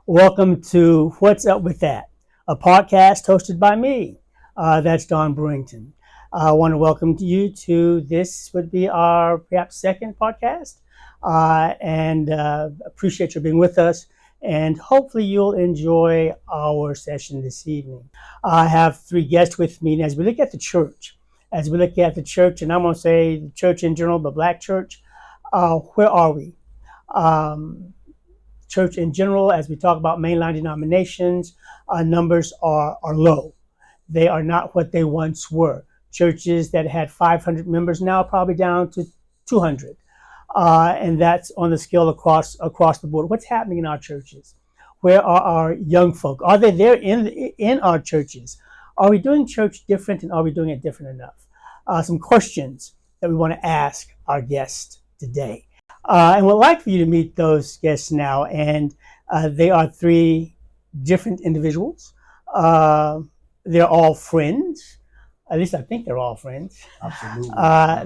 Welcome to What's Up With That, a podcast hosted by me. That's Don Brewington. I want to welcome you to this would be our perhaps second podcast, and appreciate you being with us. And hopefully you'll enjoy our session this evening. I have three guests with me as we look at the church. And I'm going to say the church in general, but Black church, where are we? Church in general, as we talk about mainline denominations, numbers are low. They are not what they once were. Churches that had 500 members now are probably down to 200. And that's on the scale across the board. What's happening in our churches? Where are our young folk? Are they there in our churches? Are we doing church different, and are we doing it different enough? Some questions that we want to ask our guests today. And we'd like for you to meet those guests now. And they are three different individuals. They're all friends. At least I think they're all friends. Absolutely.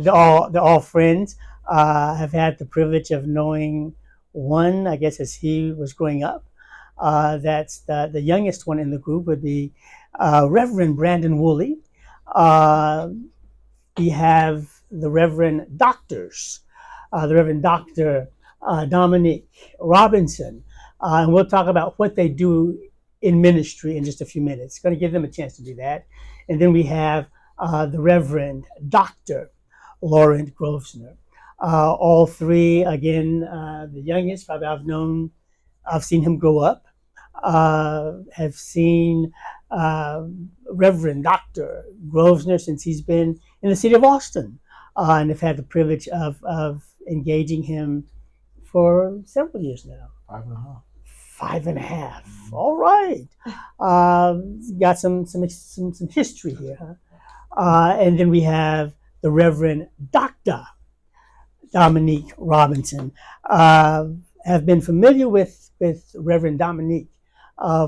They're all friends. Have had the privilege of knowing one, I guess, as he was growing up. That's the youngest one in the group would be Reverend Brandon Wooley. We have the Reverend Doctors. The Reverend Dr. Dominuque Robinson. And we'll talk about what they do in ministry in just a few minutes. Going to give them a chance to do that. And then we have the Reverend Dr. Laurent Grosvenor. All three, again, the youngest, probably I've seen him grow up. Have seen Reverend Dr. Grosvenor since he's been in the city of Austin. And have had the privilege of engaging him for several years now. 5.5. 5.5. All right. Got some history here, huh? And then we have the Reverend Dr. Dominuque Robinson. Have been familiar with Reverend Dominuque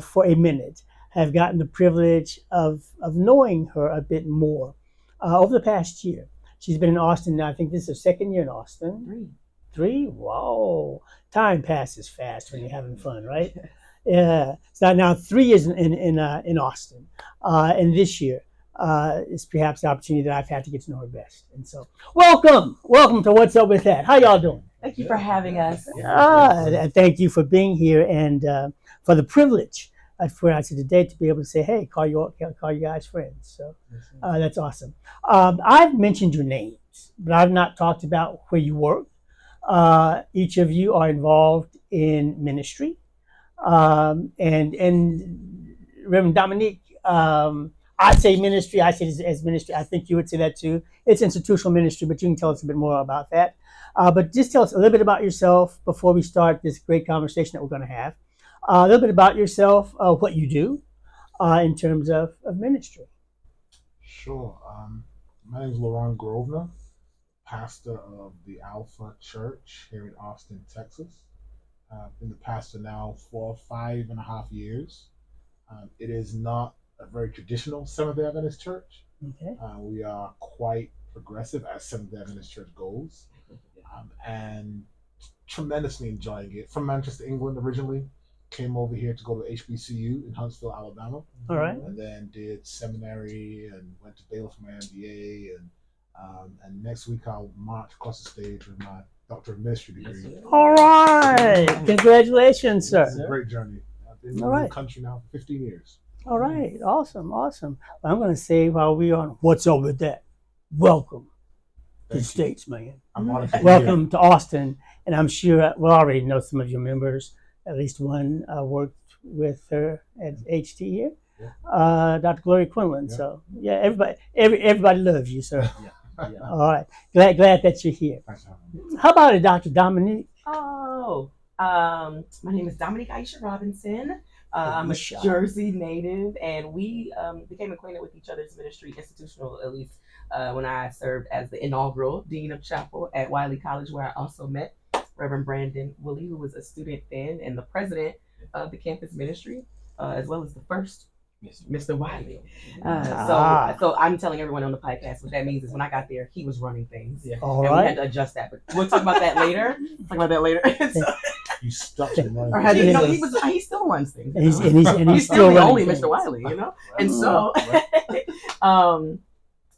for a minute. Have gotten the privilege of knowing her a bit more over the past year. She's been in Austin now. I think this is her second year in Austin. Three? Wow. Time passes fast when you're having fun, right? Yeah. So now 3 years in Austin. And this year is perhaps the opportunity that I've had to get to know her best. And so, welcome to What's Up With That. How y'all doing? Thank you for having us. Thank you for being here and for the privilege for us today to be able to say, hey, call you guys friends. So that's awesome. I've mentioned your names, but I've not talked about where you work. Each of you are involved in ministry. And Reverend Dominuque, I say ministry, I say it as ministry. I think you would say that too. It's institutional ministry, but you can tell us a bit more about that. But just tell us a little bit about yourself before we start this great conversation that we're going to have. A little bit about yourself, what you do in terms of ministry. Sure. My name is Laurent Grosvenor, pastor of the Alpha Church here in Austin, Texas. I've been the pastor now for 5.5 years. It is not a very traditional Seventh Day Adventist Church. Okay. We are quite progressive as Seventh Day Adventist Church goes, and tremendously enjoying it. From Manchester, England originally. Came over here to go to HBCU in Huntsville, Alabama. All right. And then did seminary and went to Baylor for my MBA. And next week I'll march across the stage with my Doctor of Ministry degree. All right. Congratulations, sir. It's a great journey. I've been in the country now for 15 years. All right. Awesome. I'm going to say while we're on What's Up With That, welcome to the States, man. Welcome to Austin. And I'm sure we already know some of your members. At least one worked with her at HT here, Dr. Gloria Quinlan. Yeah. So everybody loves you, sir. Yeah. All right, glad that you're here. How about it, Dr. Dominuque? My name is Dominuque Aisha Robinson. I'm a Jersey native, and we became acquainted with each other's ministry, institutional at least, when I served as the inaugural Dean of Chapel at Wiley College, where I also met Reverend Brandon Wooley, who was a student then and the president of the campus ministry, as well as the first Mr. Wiley. So I'm telling everyone on the podcast what that means is when I got there, he was running things. Yeah. All and right. we had to adjust that. But we'll talk about that later. He stuck to Or running. had to, Yeah. he still runs things. And he's still the running only things. Mr. Wiley, you know. And Right. so,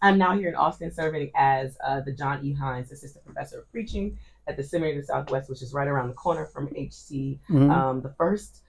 I'm now here in Austin serving as the John E. Hines Assistant Professor of Preaching at the Seminary of the Southwest, which is right around the corner from HC, the first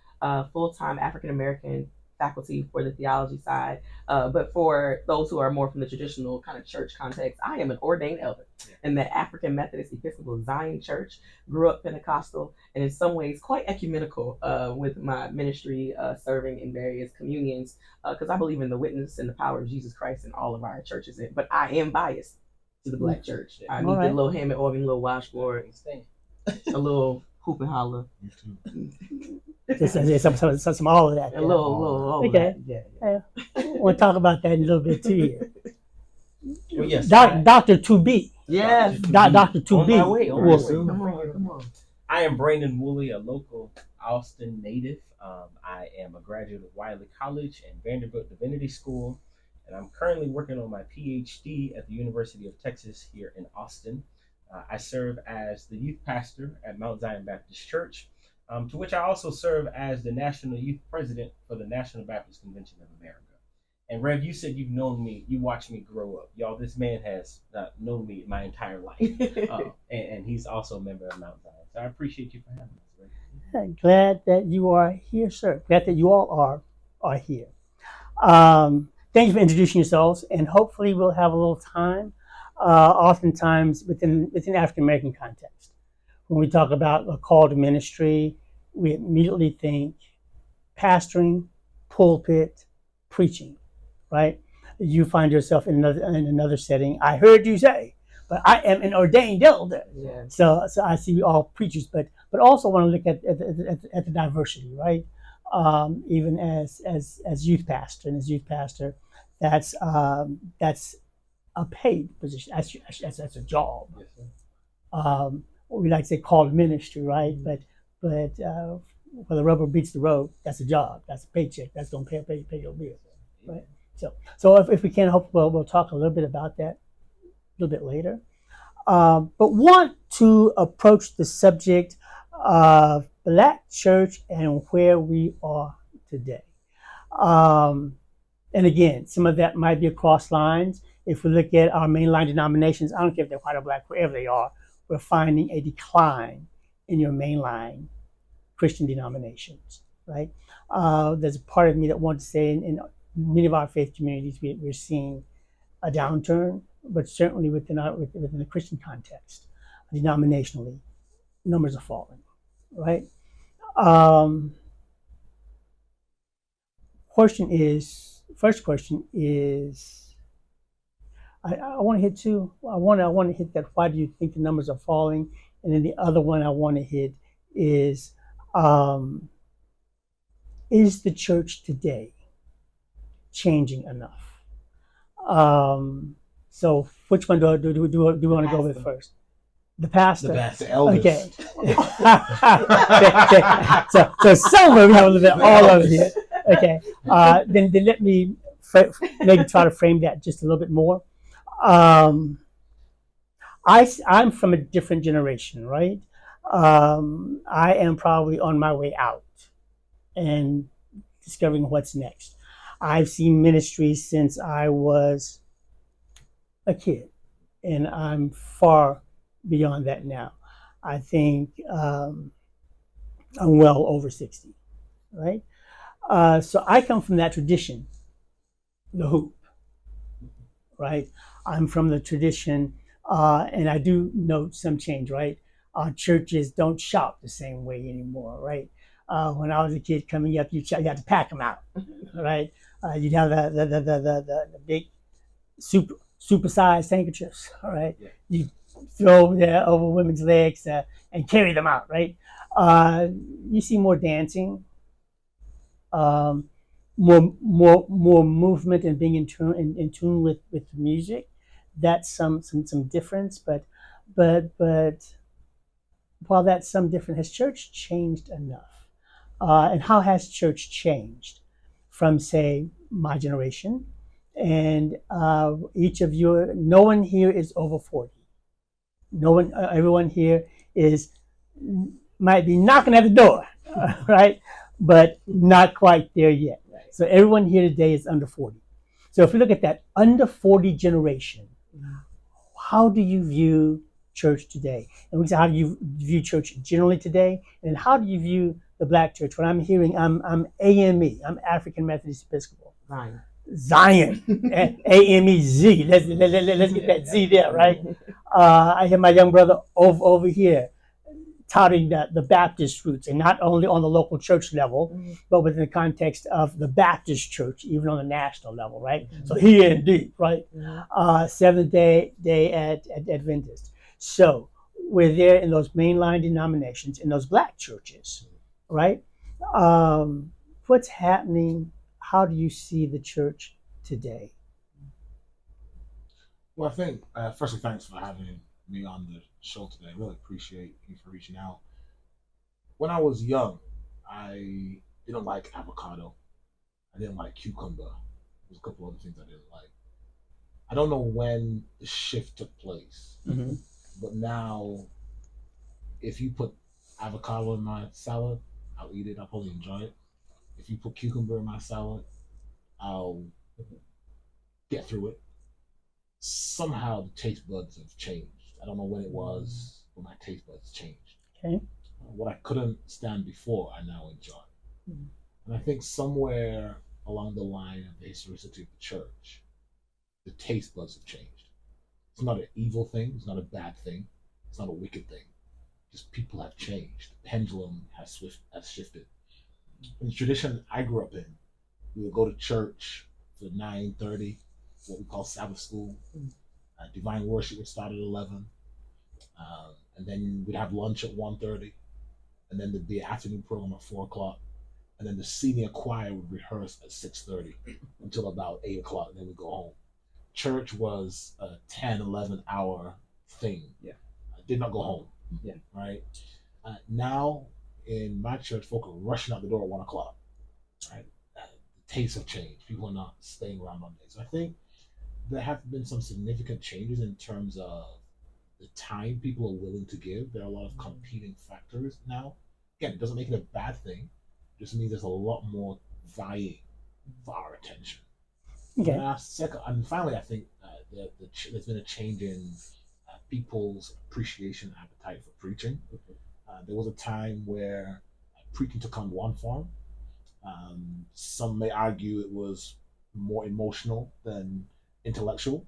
full-time African-American faculty for the theology side. But for those who are more from the traditional kind of church context, I am an ordained elder in the African Methodist Episcopal Zion Church, grew up Pentecostal, and in some ways quite ecumenical with my ministry serving in various communions, because I believe in the witness and the power of Jesus Christ in all of our churches. But I am biased to the Black church. I need the little Hammond organ, a little washboard, a little hoop and holler. Me too. Some all of that. A little all Okay. of that. Yeah. We'll talk about that in a little bit too here. Well, yes, Dr. 2B. Yes. Dr. 2B. On my way. Wooley. Come on. I am Brandon Wooley, a local Austin native. I am a graduate of Wiley College and Vanderbilt Divinity School, and I'm currently working on my PhD at the University of Texas here in Austin. I serve as the youth pastor at Mount Zion Baptist Church, to which I also serve as the National Youth President for the National Baptist Convention of America. And Rev, you said you've known me, you watched me grow up. Y'all, this man has known me my entire life. And he's also a member of Mount Zion. So I appreciate you for having us, Rev. Glad that you are here, sir. Glad that you all are here. Thank you for introducing yourselves, and hopefully we'll have a little time, oftentimes within African American context. When we talk about a call to ministry, we immediately think pastoring, pulpit, preaching, right? You find yourself in another setting. I heard you say, but I am an ordained elder. Yeah. So I see we all preachers, but also want to look at the diversity, right? Even as youth pastor, and as youth pastor, that's a paid position. That's a job. Yes, sir. We like to say called ministry, right? But when the rubber beats the road, that's a job. That's a paycheck. That's gonna pay your bills, right? So if we can, hopefully we'll talk a little bit about that a little bit later. But want to approach the subject of Black church and where we are today. And again, some of that might be across lines. If we look at our mainline denominations, I don't care if they're white or Black, wherever they are, we're finding a decline in your mainline Christian denominations, right? There's a part of me that wants to say in many of our faith communities, we're seeing a downturn, but certainly within the Christian context, denominationally, numbers are falling, right? First question is, I want to hit two. I want to hit that. Why do you think the numbers are falling? And then the other one I want to hit is the church today changing enough? So which one do we want to go with first? The pastor. The elders. Okay. So somewhere we have a little bit all over here. Okay. Then let me maybe try to frame that just a little bit more. I'm from a different generation, right? I am probably on my way out and discovering what's next. I've seen ministry since I was a kid, and I'm far beyond that now. I think I'm well over 60, right? So I come from that tradition, the hoop, right? I'm from the tradition, and I do note some change, right? Our churches don't shout the same way anymore, right? When I was a kid coming up, you had to pack them out, right? You'd have the big supersized handkerchiefs, all right? Yeah. You throw them over women's legs and carry them out, right? You see more dancing, more movement and being in tune with the music. That's some difference, but while that's some different, has church changed enough? And how has church changed from, say, my generation? And each of you, no one here is over 40. No one, everyone here is might be knocking at the door, right? But not quite there yet. Right. So everyone here today is under 40. So if we look at that under 40 generation, how do you view church today? And we say, how do you view church generally today? And how do you view the black church? When I'm hearing, I'm AME, I'm African Methodist Episcopal. Zion, AMEZ. Let's get that Z there, right? I hear my young brother over here touting the Baptist roots, and not only on the local church level, but within the context of the Baptist church, even on the national level, right? So here indeed, right? Seventh Day Adventist. So we're there in those mainline denominations, in those black churches, right? What's happening? How do you see the church today? Well, I think, firstly, thanks for having me on the show today. I really appreciate you for reaching out. When I was young, I didn't like avocado. I didn't like cucumber. There's a couple other things I didn't like. I don't know when the shift took place, but now, if you put avocado in my salad, I'll eat it. I'll probably enjoy it. If you put cucumber in my salad, I'll get through it. Somehow the taste buds have changed. I don't know when it was, but my taste buds changed. Okay. What I couldn't stand before, I now enjoy. And I think somewhere along the line of the historicity of the church, the taste buds have changed. It's not an evil thing. It's not a bad thing. It's not a wicked thing. Just people have changed. The pendulum has shifted. In the tradition I grew up in, we would go to church for 9:30, what we call Sabbath school. Divine worship would start at 11. And then we'd have lunch at 1:30. And then there'd be an afternoon program at 4 o'clock. And then the senior choir would rehearse at 6:30 until about 8 o'clock, and then we'd go home. Church was a 10, 11 hour thing. I did not go home. Right? Now, in my church, folk are rushing out the door at 1 o'clock. Right? The tastes have changed. People are not staying around Monday. So I think there have been some significant changes in terms of the time people are willing to give. There are a lot of competing factors now. Again, it doesn't make it a bad thing. It just means there's a lot more vying for our attention. Okay. And finally, I think there's been a change in people's appreciation and appetite for preaching. There was a time where preaching took on one form. Some may argue it was more emotional than intellectual.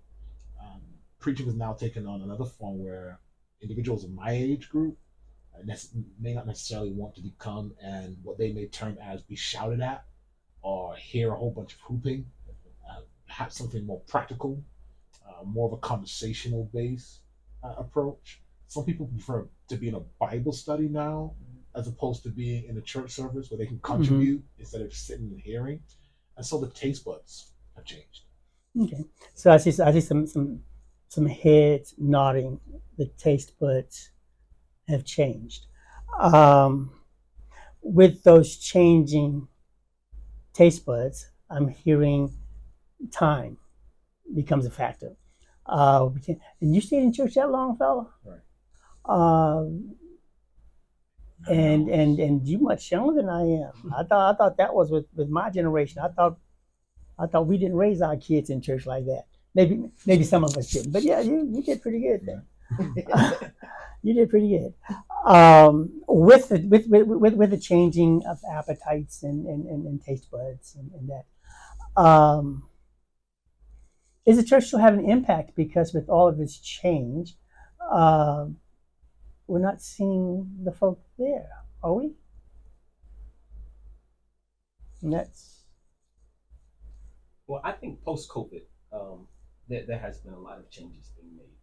Preaching has now taken on another form where individuals in my age group may not necessarily want to become and what they may term as be shouted at or hear a whole bunch of hooping. Perhaps something more practical, more of a conversational based approach. Some people prefer to be in a Bible study now as opposed to being in a church service where they can contribute instead of sitting and hearing. And so the taste buds have changed. Okay. So I see some heads nodding. The taste buds have changed. With those changing taste buds, I'm hearing time becomes a factor. And you stayed in church that long, fella? Right. And you much younger than I am. I thought that was with my generation. I thought we didn't raise our kids in church like that. Maybe some of us didn't. But yeah, you did pretty good then. You did pretty good. With the changing of appetites and taste buds and that. Is the church still having an impact? Because with all of this change, we're not seeing the folk there, are we? And that's... Well, I think post-COVID, there has been a lot of changes being made.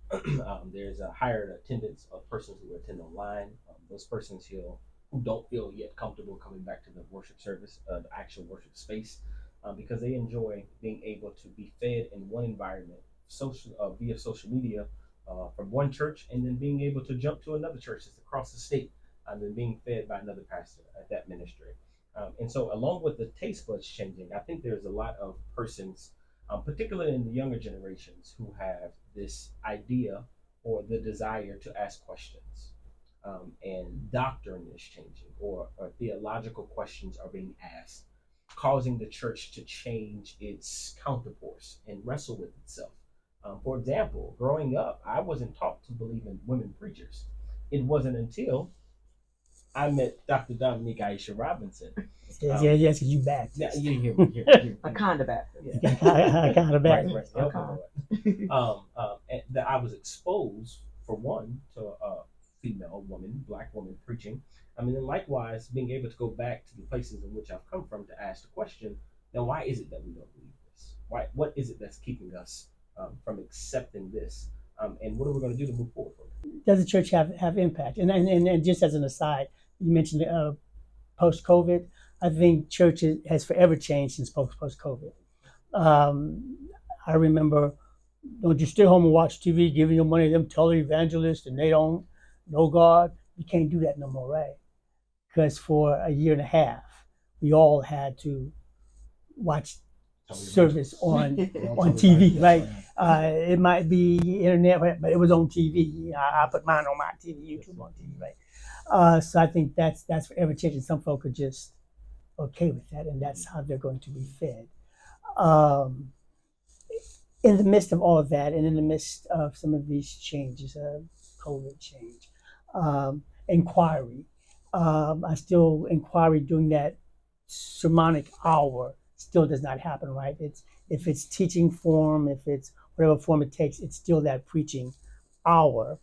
There's a higher attendance of persons who attend online. Those persons who don't feel yet comfortable coming back to the worship service, the actual worship space, because they enjoy being able to be fed in one environment, via social media, from one church, and then being able to jump to another church that's across the state, and then being fed by another pastor at that ministry. And so along with the taste buds changing, I think there's a lot of persons, particularly in the younger generations, who have this idea or the desire to ask questions. and doctrine is changing, or theological questions are being asked, causing the church to change its counterforce and wrestle with itself. For example, growing up, I wasn't taught to believe in women preachers. It wasn't until I met Dr. Dominuque Robinson. Yes, you back. Yeah, you A kind of bad. Yeah. kind of back. Right. And that I was exposed, for one, to a female woman, black woman preaching. I mean, and likewise, being able to go back to the places in which I've come from to ask the question, then why is it that we don't believe this? What is it that's keeping us from accepting this? And what are we going to do to move forward from it? Does the church have impact? And just as an aside, you mentioned post-COVID. I think church has forever changed since post-COVID. I remember, don't you stay home and watch TV, giving your money to them televangelists, and they don't know God? You can't do that no more, right? Because for a year and a half, we all had to watch service on TV, right? It might be internet, but it was on TV. I put mine on my TV, YouTube on TV, right? So I think that's forever changing. Some folk are just okay with that, and that's how they're going to be fed. In the midst of all of that, and in the midst of some of these changes, COVID change, inquiry, inquiry during that sermonic hour still does not happen, right? If it's teaching form, if it's whatever form it takes, it's still that preaching hour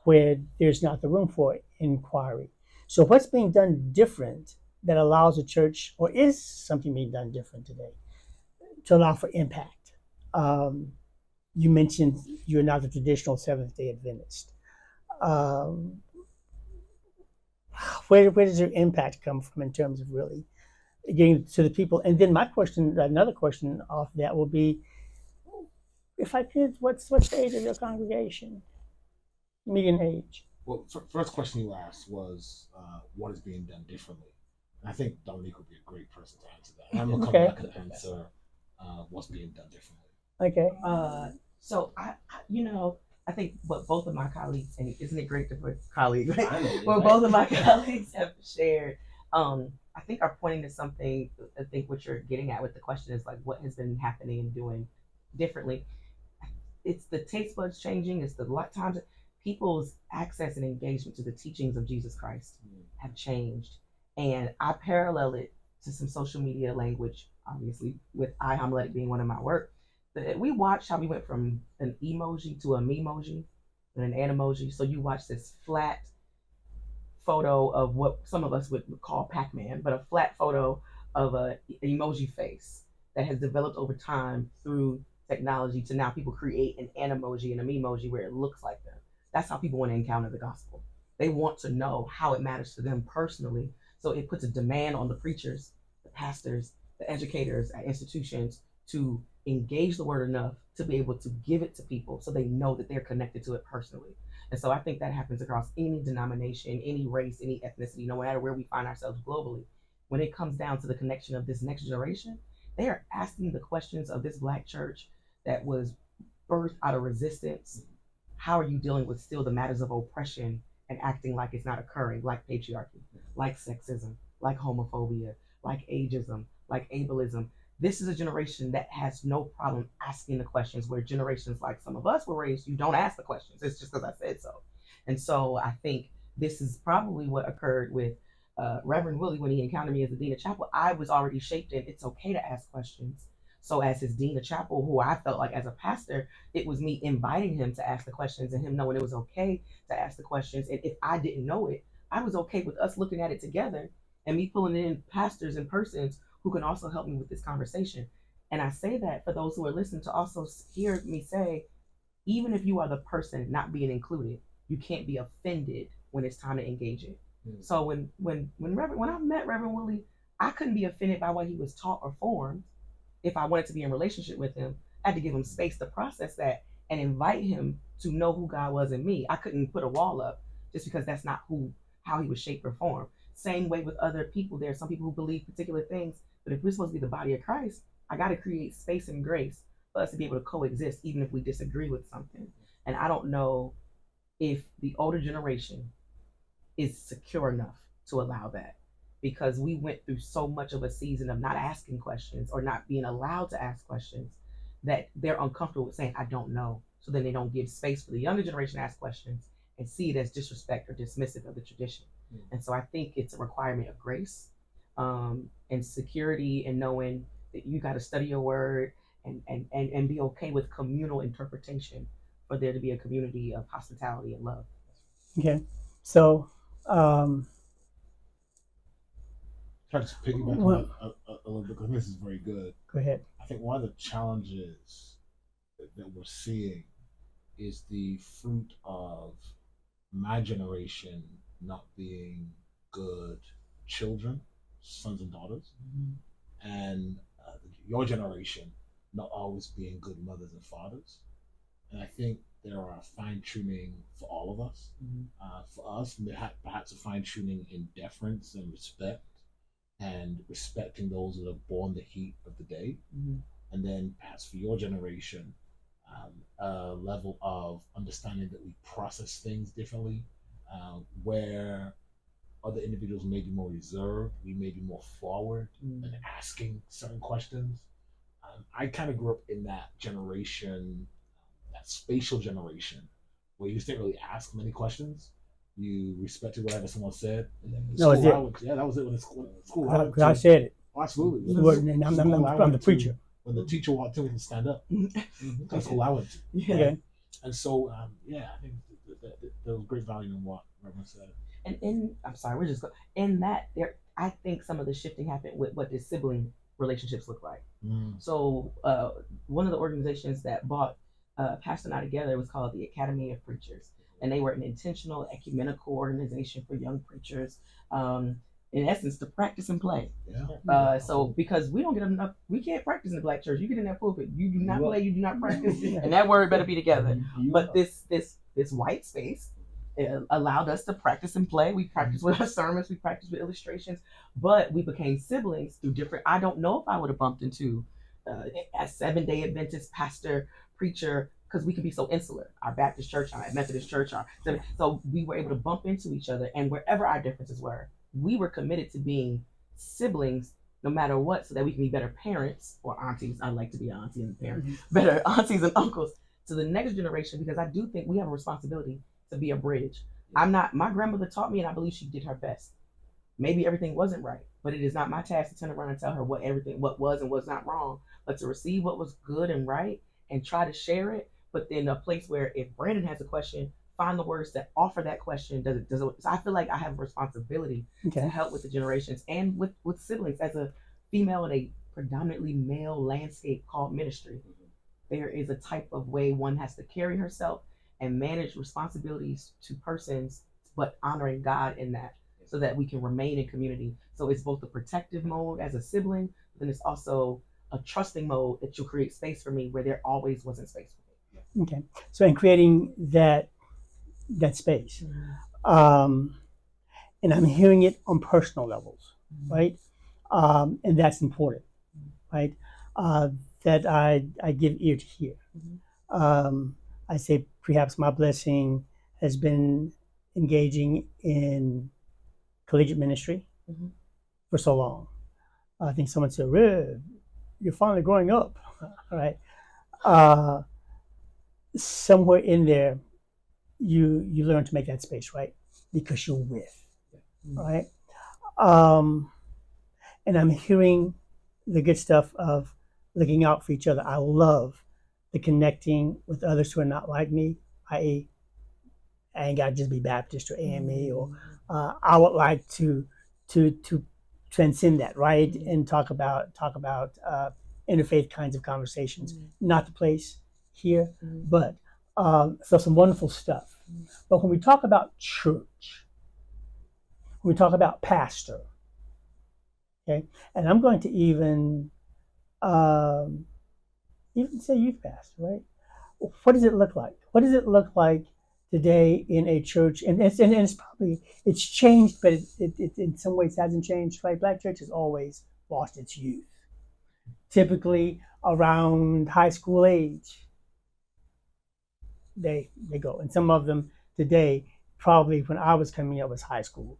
where there's not the room for inquiry. So what's being done different that allows a church, or is something being done different today, to allow for impact? You mentioned you're not the traditional Seventh Day Adventist. Where does your impact come from in terms of really getting to the people? And then another question off that will be, if I could, what's the age of your congregation? Median age. Well, first question you asked was what is being done differently. And I think Dominuque would be a great person to answer that. And I'm gonna come back and answer what's being done differently. Okay. So I think what both of my colleagues, and isn't it great to put colleagues, what both of my colleagues have shared, I think are pointing to something. I think what you're getting at with the question is like, what has been happening and doing differently? It's the taste buds changing. It's the times people's access and engagement to the teachings of Jesus Christ have changed. And I parallel it to some social media language, obviously, with Homiletic being one of my work. We watched how we went from an emoji to a memoji and an animoji. So you watch this flat photo of what some of us would call Pac-Man, but a flat photo of an emoji face that has developed over time through technology to now people create an animoji and a memoji where it looks like them. That's how people want to encounter the gospel. They want to know how it matters to them personally. So it puts a demand on the preachers, the pastors, the educators at institutions to engage the word enough to be able to give it to people so they know that they're connected to it personally. And so I think that happens across any denomination, any race, any ethnicity, no matter where we find ourselves globally. When it comes down to the connection of this next generation, they are asking the questions of this Black church that was birthed out of resistance. How are you dealing with still the matters of oppression and acting like it's not occurring, like patriarchy, like sexism, like homophobia, like ageism, like ableism? This is a generation that has no problem asking the questions, where generations like some of us were raised, you don't ask the questions. It's just because I said so. And so I think this is probably what occurred with Reverend Wooley when he encountered me as the Dean of Chapel. I was already shaped in it's okay to ask questions. So as his Dean of Chapel, who I felt like as a pastor, it was me inviting him to ask the questions and him knowing it was okay to ask the questions. And if I didn't know it, I was okay with us looking at it together and me pulling in pastors and persons who can also help me with this conversation. And I say that for those who are listening to also hear me say, even if you are the person not being included, you can't be offended when it's time to engage it. So when I met Reverend Wooley, I couldn't be offended by what he was taught or formed. If I wanted to be in relationship with him, I had to give him space to process that and invite him to know who God was in me. I couldn't put a wall up just because that's not how he was shaped or formed. Same way with other people. There are some people who believe particular things, but if we're supposed to be the body of Christ, I got to create space and grace for us to be able to coexist, even if we disagree with something. And I don't know if the older generation is secure enough to allow that, because we went through so much of a season of not asking questions or not being allowed to ask questions that they're uncomfortable with saying, I don't know. So then they don't give space for the younger generation to ask questions and see it as disrespect or dismissive of the tradition. And so I think it's a requirement of grace, and security, and knowing that you got to study your word and be okay with communal interpretation for there to be a community of hospitality and love. Okay, so Try to piggyback on that a little bit because this is very good. go ahead. I think one of the challenges that we're seeing is the fruit of my generation not being good children, sons and daughters, and your generation not always being good mothers and fathers. And I think there are fine tuning for all of us. For us, perhaps a fine tuning in deference and respect, and respecting those that have borne the heat of the day. And then perhaps for your generation, a level of understanding that we process things differently, where other individuals may be more reserved, we may be more forward and asking certain questions. I kind of grew up in that generation, that spatial generation, where you just didn't really ask many questions. You respected whatever someone said. No, it's it. That was it when the school. Because I said it. Oh, absolutely. And I'm the preacher. When the teacher walked in, we can stand up. That's school I went to. Okay. And so, I think there was great value in what Reverend said. And I'm sorry, we're just going in that there. I think some of the shifting happened with what does sibling relationships look like. So one of the organizations that brought Pastor and I together was called the Academy of Preachers, and they were an intentional ecumenical organization for young preachers, in essence, to practice and play. So because we don't get enough, we can't practice in the Black church. You get in that pulpit, you do not play, you do not practice, and that word better be together. But this white space allowed us to practice and play. We practiced with our sermons, we practiced with illustrations, but we became siblings through different. I don't know if I would have bumped into a Seventh Day Adventist pastor, preacher, because we can be so insular. Our Baptist church, our Methodist church, so we were able to bump into each other, and wherever our differences were, we were committed to being siblings no matter what, so that we can be better parents or aunties. I like to be an auntie and a parent. Better aunties and uncles to the next generation, because I do think we have a responsibility to be a bridge. My grandmother taught me, and I believe she did her best. Maybe everything wasn't right, but it is not my task to turn around and tell her what was and was not wrong, but to receive what was good and right and try to share it. But then a place where if Brandon has a question, find the words that offer that question. Does it? So I feel like I have a responsibility to help with the generations and with siblings. As a female in a predominantly male landscape called ministry, there is a type of way one has to carry herself and manage responsibilities to persons, but honoring God in that, so that we can remain in community. So it's both a protective mode as a sibling, but then it's also a trusting mode that you'll create space for me where there always wasn't space for me. Okay. So in creating that space, and I'm hearing it on personal levels, right? And that's important, right? That I give ear to hear. I say perhaps my blessing has been engaging in collegiate ministry for so long. I think someone said, "Rev, you're finally growing up," right? Somewhere in there, you learn to make that space, right? Because you're with, right? And I'm hearing the good stuff of looking out for each other. I love the connecting with others who are not like me, i.e., I ain't got to just be Baptist or AME, or I would like to transcend that, right? And talk about interfaith kinds of conversations. Not the place here, but so some wonderful stuff. But when we talk about church, when we talk about pastor, okay, and I'm going to even say youth pastor, right? What does it look like? What does it look like today in a church? And it's changed, but it in some ways hasn't changed, right? Black church has always lost its youth, typically around high school age. They go, and some of them today probably when I was coming up was high school.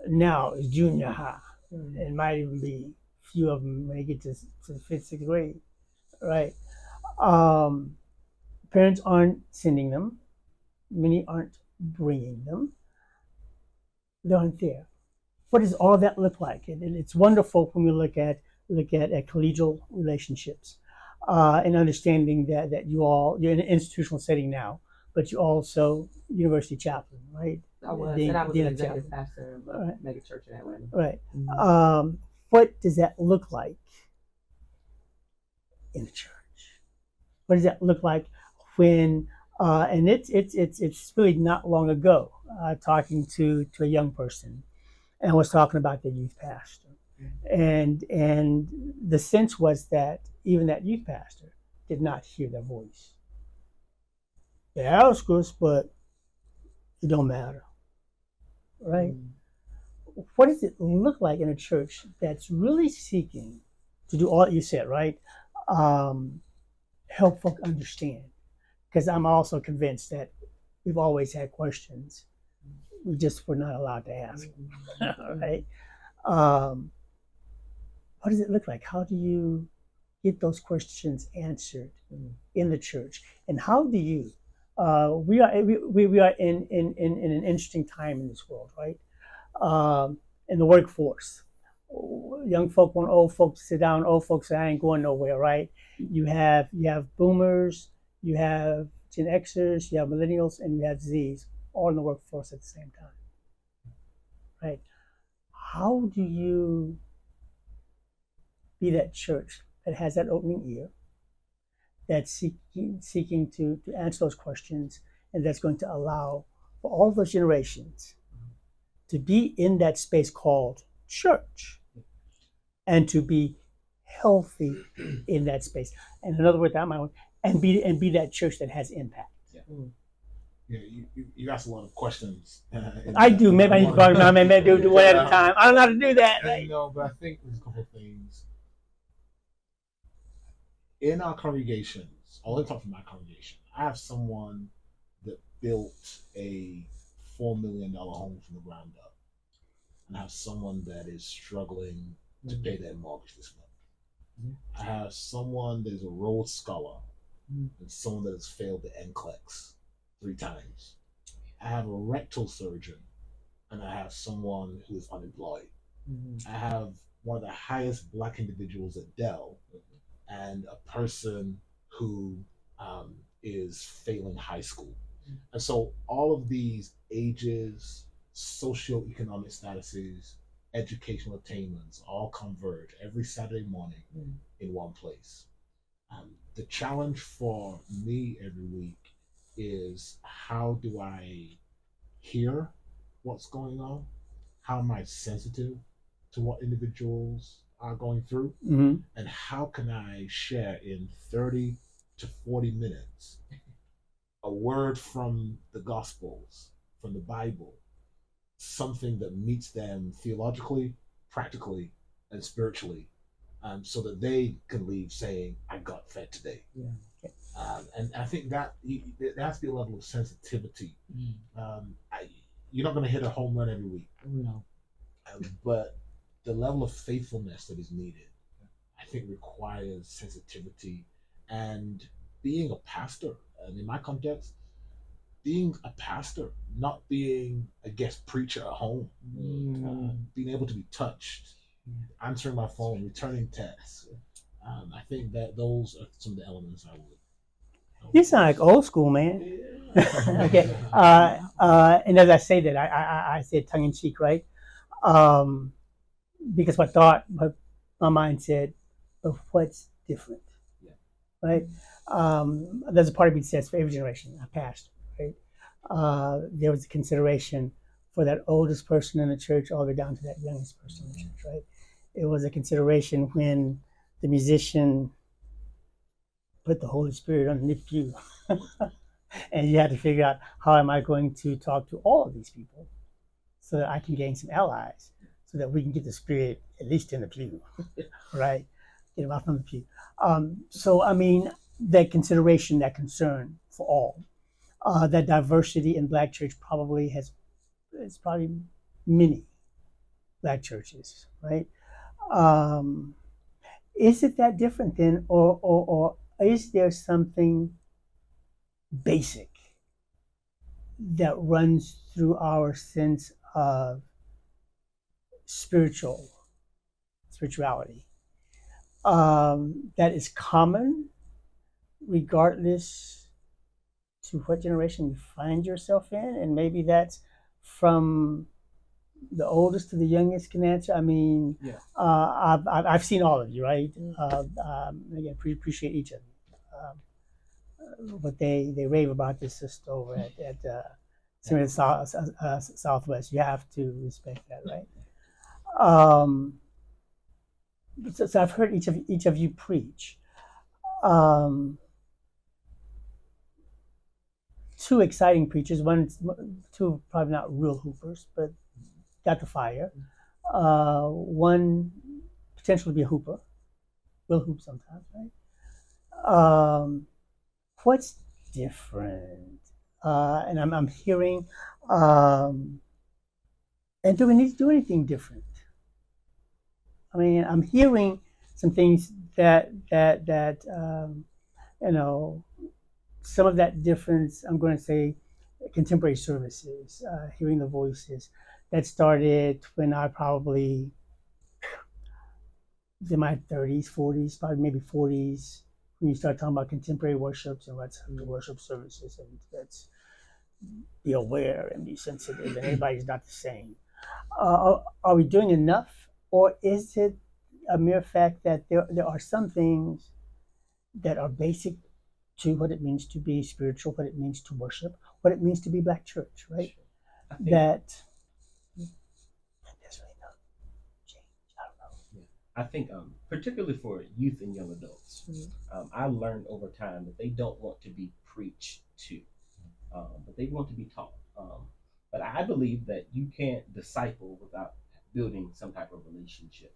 Now it's junior high. It might even be a few of them when they get to the fifth, sixth grade, right? Parents aren't sending them. Many aren't bringing them. They aren't there. What does all that look like? And it's wonderful when we look at collegial relationships and understanding that you're in an institutional setting now, but you also university chaplain, right? I was an executive pastor of a mega church in Atlanta. Right. Mm-hmm. What does that look like in the church? What does that look like when? And it's really not long ago. Talking to a young person, and I was talking about the youth pastor, and the sense was that even that youth pastor did not hear their voice. They ask us, but it don't matter, right? What does it look like in a church that's really seeking to do all that you said, right? Help folk understand, because I'm also convinced that we've always had questions. We just were not allowed to ask, right? What does it look like? How do you get those questions answered in the church? And how do you? We are in an interesting time in this world, right? In the workforce, young folk want old folks to sit down. Old folks say, "I ain't going nowhere," right? You have boomers, you have Gen Xers, you have millennials, and you have Zs, all in the workforce at the same time, right? How do you be that church that has that opening ear, that's seeking to answer those questions, and that's going to allow for all those generations to be in that space called church and to be healthy in that space? And another word that I might want, and be that church that has impact. Yeah, you asked a lot of questions. I do. Maybe I need to bug now. Maybe I do one at a time. I don't know how to do that. Right? No, but I think there's a couple of things. In our congregations, I'll only talk from my congregation. I have someone that built a $4 million home from the ground up, and I have someone that is struggling to pay their mortgage this month. I have someone that is a Rhodes Scholar and someone that has failed the NCLEX 3 times. I have a rectal surgeon, and I have someone who is unemployed. I have one of the highest Black individuals at Dell, and a person who is failing high school. And so all of these ages, socioeconomic statuses, educational attainments all converge every Saturday morning in one place. The challenge for me every week is, how do I hear what's going on? How am I sensitive to what individuals are going through? And how can I share in 30 to 40 minutes a word from the Gospels, from the Bible, something that meets them theologically, practically, and spiritually, so that they can leave saying, I got fed today. And I think that there has to be a level of sensitivity. You're not going to hit a home run every week. But the level of faithfulness that is needed, I think, requires sensitivity. And being a pastor, and in my context, being a pastor, not being a guest preacher at home, being able to be touched, answering my phone, returning texts. I think that those are some of the elements I would. You sound like old school, man. Okay. And as I say that, I said tongue in cheek, right? Because my mind said, but what's different, right? There's a part of me that says for every generation, I passed, right? There was a consideration for that oldest person in the church all the way down to that youngest person in the church, right? It was a consideration when the musician put the Holy Spirit underneath you. And you had to figure out, how am I going to talk to all of these people so that I can gain some allies, so that we can get the Spirit at least in the pew, right? Get him out from the pew. So, I mean, that consideration, that concern for all, that diversity in Black church probably has it's probably many black churches, right? Is it that different then, or is there something basic that runs through our sense of spirituality that is common regardless to what generation you find yourself in? And maybe that's from the oldest to the youngest can answer. I mean, Yeah. I've seen all of you, right? Again, appreciate each of you. But they rave about this sister over at Seminary Southwest. You have to respect that, right? So I've heard each of you preach. Two exciting preachers. Two probably not real hoopers, but got the fire. One potentially to be a hooper. Will hoop sometimes, right? What's different? And I'm hearing. And do we need to do anything different? I mean, I'm hearing some things that some of that difference. I'm going to say contemporary services, hearing the voices that started when I probably was in my 30s, 40s, probably maybe 40s, when you start talking about contemporary worships and let's have the worship services and let's be aware and be sensitive, and everybody's not the same. Are we doing enough, or is it a mere fact that there are some things that are basic to what it means to be spiritual, what it means to worship, what it means to be black church, right? That there's really no change. I don't know. Yeah. I think particularly for youth and young adults, I learned over time that they don't want to be preached to, but they want to be taught. But I believe that you can't disciple without building some type of relationship,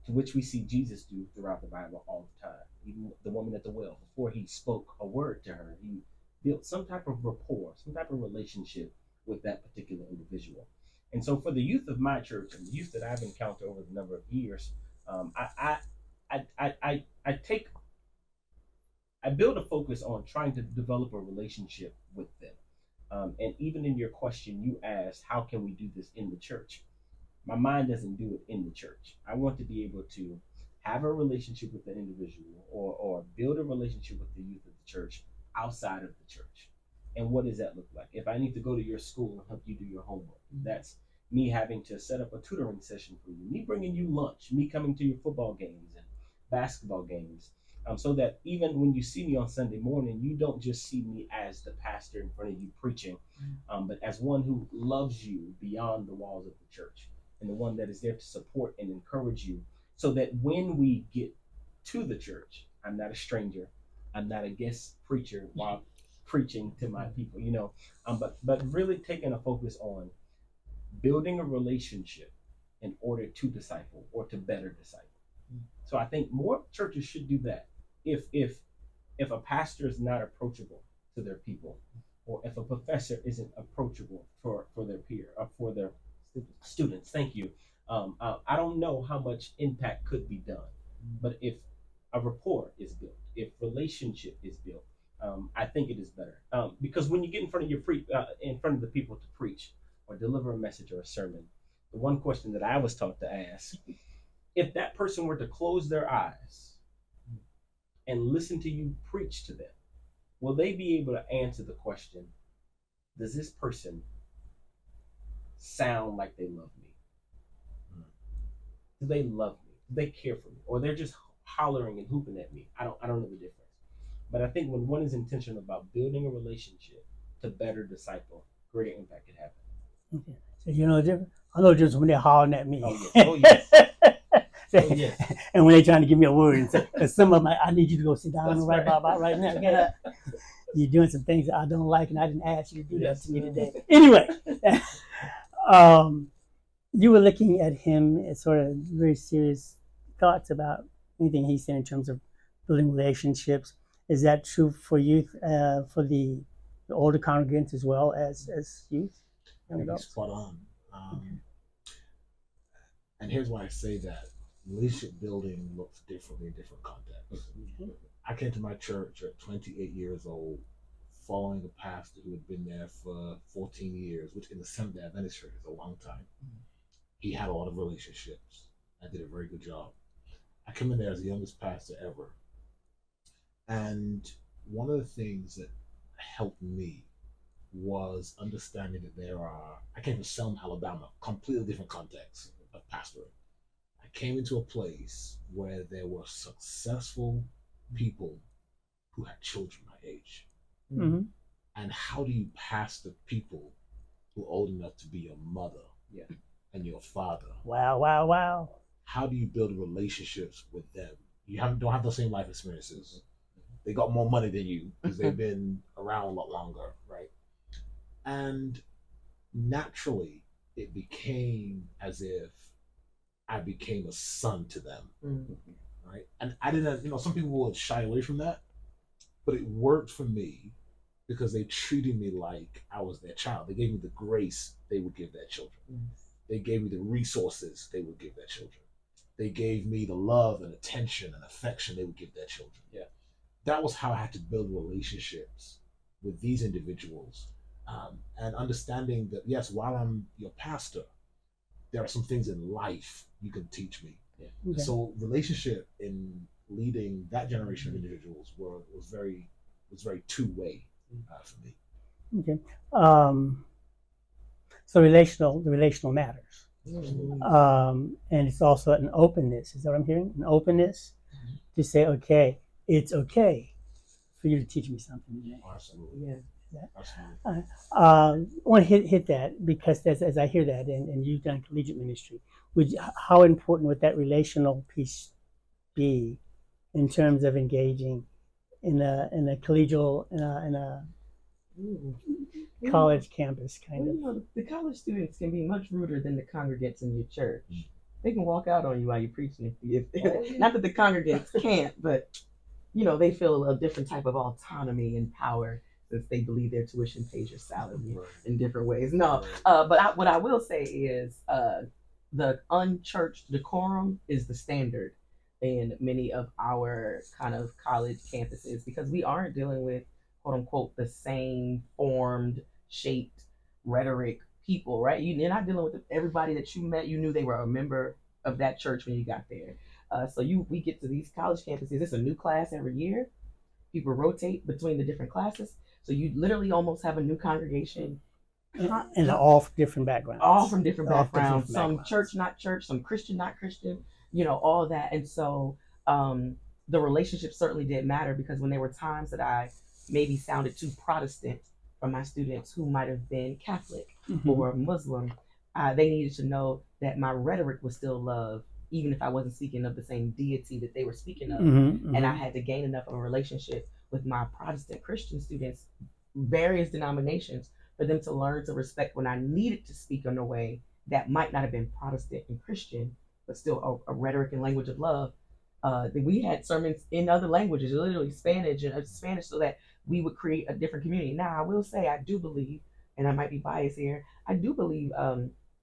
to which we see Jesus do throughout the Bible all the time. Even the woman at the well, before he spoke a word to her, he built some type of rapport, some type of relationship with that particular individual. And so for the youth of my church and the youth that I've encountered over the number of years, I build a focus on trying to develop a relationship with them. And even in your question, you asked, how can we do this in the church? My mind doesn't do it in the church. I want to be able to have a relationship with the individual or build a relationship with the youth of the church outside of the church. And what does that look like? If I need to go to your school and help you do your homework, that's me having to set up a tutoring session for you, me bringing you lunch, me coming to your football games and basketball games, so that even when you see me on Sunday morning, you don't just see me as the pastor in front of you preaching, but as one who loves you beyond the walls of the church, and the one that is there to support and encourage you, so that when we get to the church, I'm not a stranger, I'm not a guest preacher while preaching to my people, but really taking a focus on building a relationship in order to disciple or to better disciple. So I think more churches should do that. If a pastor is not approachable to their people, or if a professor isn't approachable for their peer or for their students, thank you. I don't know how much impact could be done, but if a rapport is built, if relationship is built, I think it is better. Because when you get in front of in front of the people to preach or deliver a message or a sermon, the one question that I was taught to ask: if that person were to close their eyes and listen to you preach to them, will they be able to answer the question, does this person sound like they love me? Do they love me? Do they care for me? Or they're just hollering and hooping at me? I don't know the difference. But I think when one is intentional about building a relationship to better disciple, greater impact can happen. Okay. So you know the difference? I know the difference when they're hollering at me. Oh yes. Oh yes. Oh yes. And when they're trying to give me a word, and say, some of them, I need you to go sit down That's right right. about right now. Okay? You're doing some things that I don't like, and I didn't ask you to do Yes. that to me today. Anyway, you were looking at him as sort of very serious thoughts about anything he said in terms of building relationships. Is that true for youth, for the older congregants as well as youth? I think it's spot on. And here's why I say that. Relationship building looks differently in different contexts. I came to my church at 28 years old, following a pastor who had been there for 14 years, which in the Seventh Day Adventist Church is a long time. He had a lot of relationships. I did a very good job. I came in there as the youngest pastor ever. And one of the things that helped me was understanding that I came from Selma, Alabama, completely different context of pastoring. I came into a place where there were successful people who had children my age. Mm-hmm. And how do you pastor people who are old enough to be your mother and your father? Wow. How do you build relationships with them? You don't have the same life experiences. They got more money than you because they've been around a lot longer, right? And naturally, it became as if I became a son to them, right? And I didn't, some people would shy away from that, but it worked for me because they treated me like I was their child. They gave me the grace they would give their children. They gave me the resources they would give their children. They gave me the love and attention and affection they would give their children. Yeah. That was how I had to build relationships with these individuals. And understanding that, yes, while I'm your pastor, there are some things in life you can teach me. Yeah. Okay. So relationship in leading that generation of individuals was very two-way for me. Okay. So the relational matters. And it's also an openness. Is that what I'm hearing? An openness to say, okay, it's okay for you to teach me something today. Absolutely. Yeah. Absolutely. I want to hit that because as I hear that, and you've done collegiate ministry, how important would that relational piece be in terms of engaging in a collegial, in a college campus kind of? The college students can be much ruder than the congregants in your church. They can walk out on you while you're preaching. Not that the congregants can't, but they feel a different type of autonomy and power since they believe their tuition pays your salary in different ways. No, but what I will say is the unchurched decorum is the standard in many of our kind of college campuses because we aren't dealing with quote unquote the same formed, shaped rhetoric people, right? You're not dealing with everybody that you met. You knew they were a member of that church when you got there. So we get to these college campuses. It's a new class every year. People rotate between the different classes. So you literally almost have a new congregation. And all from different backgrounds. All from different backgrounds. Some church, not church. Some Christian, not Christian. All that. And so the relationship certainly did matter because when there were times that I maybe sounded too Protestant for my students who might have been Catholic or Muslim, they needed to know that my rhetoric was still love, even if I wasn't speaking of the same deity that they were speaking of. And I had to gain enough of a relationship with my Protestant Christian students, various denominations, for them to learn to respect when I needed to speak in a way that might not have been Protestant and Christian, but still a rhetoric and language of love. We had sermons in other languages, literally Spanish, so that we would create a different community. Now, I will say I do believe, and I might be biased here, I do believe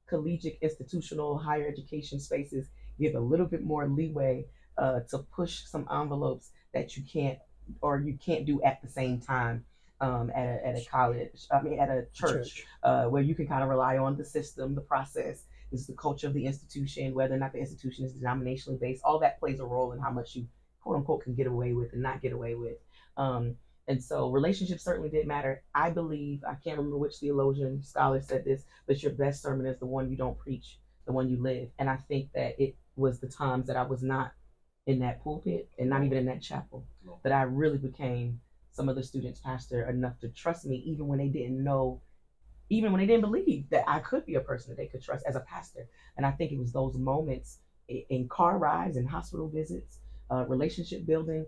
collegiate, institutional, higher education spaces give a little bit more leeway to push some envelopes that you can't do at the same time at a college, at a church. Where you can kind of rely on the system, the process. This is the culture of the institution, whether or not the institution is denominationally based. All that plays a role in how much you, quote unquote, can get away with and not get away with. And so relationships certainly did matter. I believe, I can't remember which theologian scholar said this, but your best sermon is the one you don't preach, the one you live. And I think that it was the times that I was not in that pulpit and not even in that chapel that I really became some of the students' pastor enough to trust me, even when they didn't know, even when they didn't believe that I could be a person that they could trust as a pastor. And I think it was those moments in car rides and hospital visits, relationship building,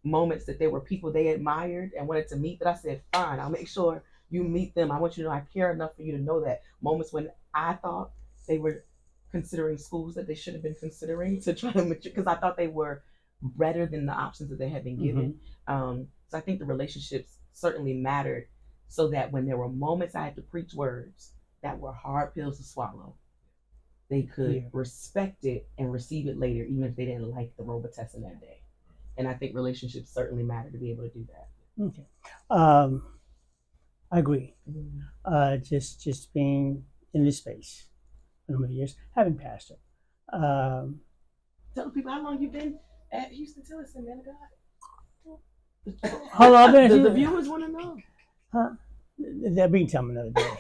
moments that there were people they admired and wanted to meet that I said, fine, I'll make sure you meet them. I want you to know I care enough for you to know that. Moments when I thought they were considering schools that they should have been considering to try to mature, because I thought they were better than the options that they had been given. So I think the relationships certainly mattered, so that when there were moments I had to preach words, that were hard pills to swallow, they could respect it and receive it later, even if they didn't like the Robitussin that day. And I think relationships certainly matter to be able to do that. Okay. I agree. Just being in this space for a number of years, having pastored. Tell the people how long you've been at Houston Tillotson, man of God. How long been the viewers want to know. Huh? That we can tell them another day.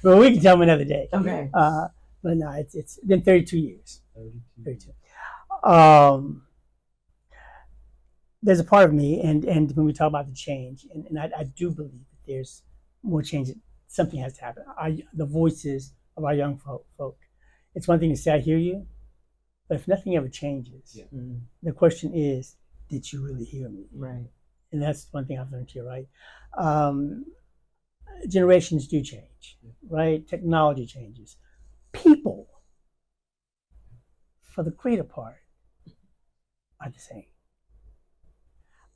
Well, we can tell them another day. Okay. But no, it's been 32 years. 32. There's a part of me, and when we talk about the change, and I do believe that there's more change. Something has to happen. The voices of our young folk. It's one thing to say, I hear you, but if nothing ever changes, the question is, did you really hear me? Right. And that's one thing I've learned here, right? Generations do change, right? Technology changes. People, for the greater part, are the same.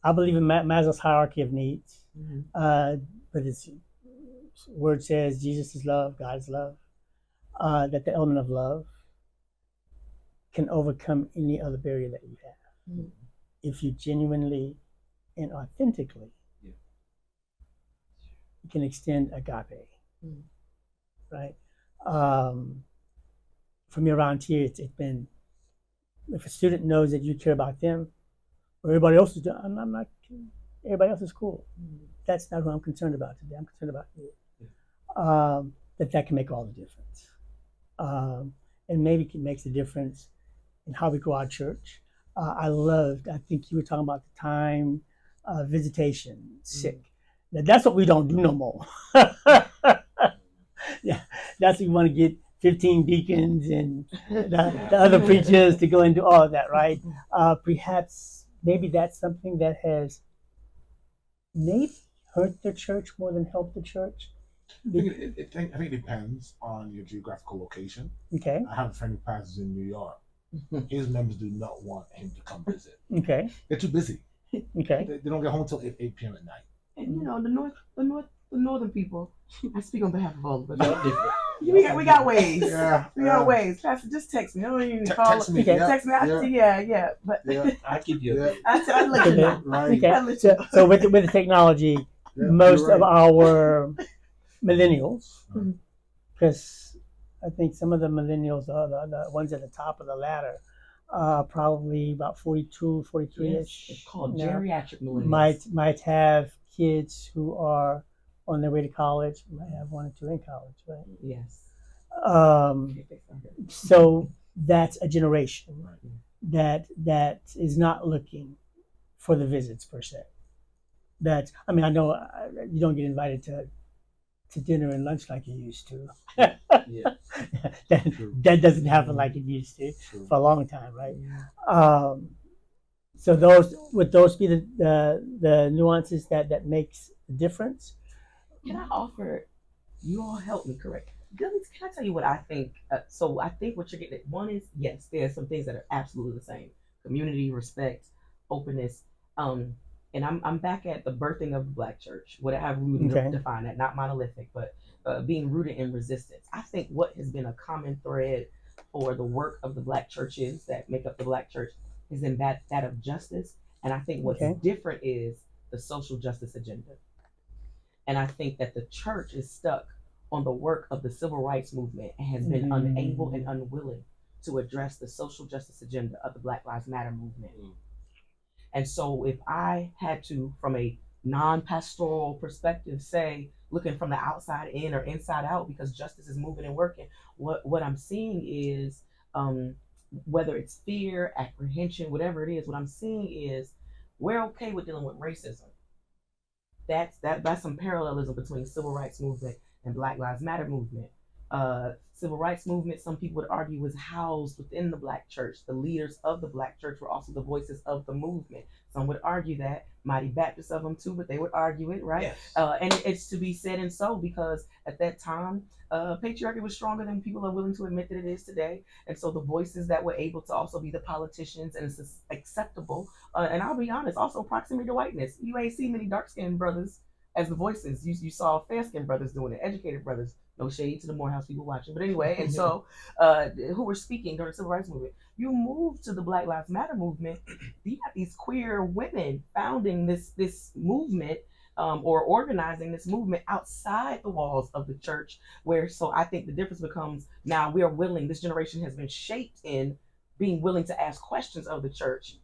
I believe in Maslow's hierarchy of needs, but its word says Jesus is love, God is love, that the element of love can overcome any other barrier that you have. If you genuinely and authentically you can extend agape, right? For me around here, it's been, if a student knows that you care about them, or everybody else is doing, I'm not, everybody else is cool. That's not who I'm concerned about today. I'm concerned about you. That can make all the difference. And maybe it makes a difference in how we grow our church. I think you were talking about the time, visitation, sick. That's what we don't do no more. Yeah, that's what we want to get 15 deacons and the other preachers to go and do all of that, right? Perhaps maybe that's something that has maybe hurt the church more than helped the church. I think it depends on your geographical location. Okay. I have a friend who pastors in New York. His members do not want him to come visit. Okay. They're too busy. Okay. They don't get home until 8 p.m. at night. And the northern people, I speak on behalf of all of us. Different. We got ways. Yeah. We got ways. Pastor, just text me. I don't even call. Text me. Okay. Text me. But I give you a I'll let you know. Right. Okay. So with the technology, most of our millennials, because I think some of the millennials are the ones at the top of the ladder, probably about 42, 43-ish. It's called geriatric millennials. Might have kids who are on their way to college, might have 1 or 2 in college, right? Yes. So that's a generation that is not looking for the visits per se. I know you don't get invited to dinner and lunch like you used to. That doesn't happen like it used to for a long time, right? So would those be the nuances that makes the difference? Can I offer? You all help me correct. Can I tell you what I think? So I think what you're getting at, one is, yes, there's some things that are absolutely the same: community, respect, openness. And I'm back at the birthing of the Black church. Whatever we would define that, not monolithic, but being rooted in resistance. I think what has been a common thread for the work of the Black churches that make up the Black church is in that of justice. And I think what's different is the social justice agenda. And I think that the church is stuck on the work of the civil rights movement and has been unable and unwilling to address the social justice agenda of the Black Lives Matter movement. And so if I had to, from a non-pastoral perspective, say, looking from the outside in or inside out, because justice is moving and working, what I'm seeing is, whether it's fear, apprehension, whatever it is, what I'm seeing is we're okay with dealing with racism. That's some parallelism between civil rights movement and Black Lives Matter movement. Civil rights movement, some people would argue, was housed within the Black church. The leaders of the Black church were also the voices of the movement. Some would argue that, mighty Baptists of them too, but they would argue it, right? Yes. And it's to be said and so, because at that time, patriarchy was stronger than people are willing to admit that it is today. And so the voices that were able to also be the politicians, and it's acceptable. And I'll be honest, also proximity to whiteness. You ain't see many dark-skinned brothers as the voices. You saw fair-skinned brothers doing it, educated brothers. No shade to the Morehouse people watching, but anyway, and so who were speaking during the civil rights movement. You move to the Black Lives Matter movement. You got these queer women founding this movement, or organizing this movement outside the walls of the church. Where so I think the difference becomes now we are willing. This generation has been shaped in being willing to ask questions of the church,